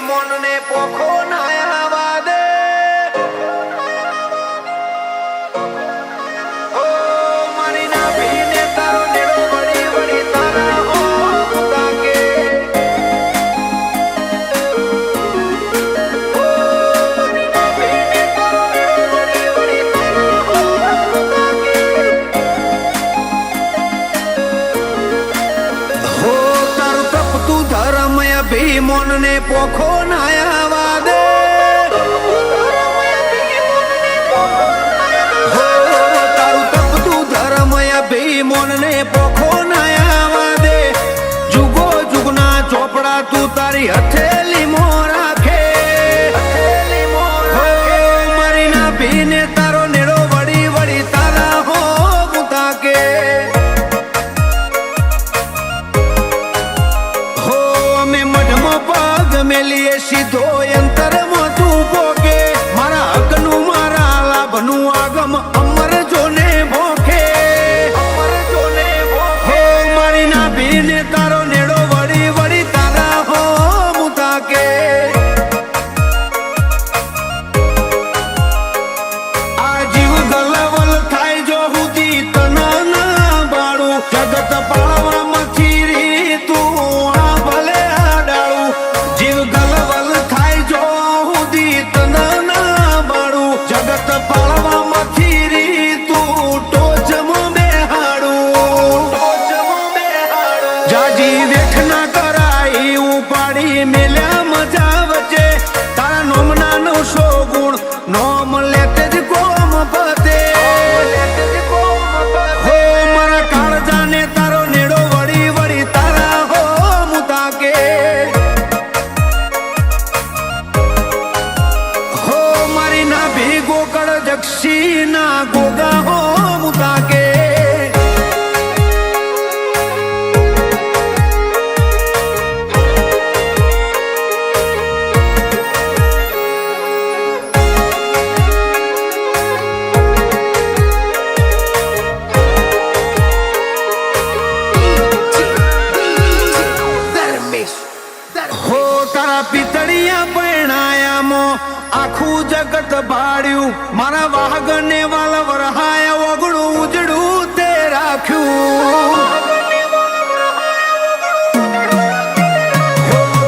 મોન ને પોખો નાયા વાદે ઓ મારી ના ભીને તારો નેડો વળી વળી તારા હો તાકે ઓ મારી ના ભીને તારો નેડો વળી વળી તારા હો તાકે હો તારું તપતું ધર્મ ભીમોન ને પોખો નાયા વાદે તારું તપતું ધર્મ ભીમોન ને પોખો નાયા વાદે જુગો જુગના ચોપડા તું તારી હથેલી મો રાખે મારી ના ભીને તારો નેડો વળી વળી તારા હો મુતાકે મેલીએ સીધો અંતરમાં તું પોકે મારા હકનું મારા લાભનું આગમ અમર જોને ભોખે હો મારી ના ભીને તારો નેડો વળી વળી તારા હો મુતાકે આ જીવ ગલવલ થાય જો હુદી તના ના બાળું જગત પાળવામાં રી તું આ ભલે આડાળું જીવ ગલવલ થાય જો હુદી તના બાળું જગત પાળવામાં રી તું ટોચમાં બેહાડું જાજી વેઠ ના કરાઈ ઉપાડી મેલ્યા મજા વચ્ચે તારા નોમના 900 ગુણ નોમ લેતે જ કોમ પતે હો મારા કાળજાને તારો નેડો વળી વળી તારા હો મુતાકે હો મારી ના ભીગો કળ જક્ષી ના ગોગા હો મુતાકે હો તારા પિતળિયા પરણાયામો આખું જગત ભાડ્યું મારા વાહગને વાલ વરહાયા ઓગણું ઉજડું તે રાખ્યું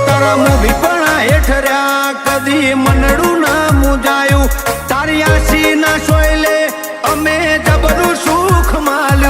તારા મૂવી પણ હેઠર્યા કદી મનડું ના મુજાયું તારી આશી ના સોયલે અમે જબરું સુખ માલ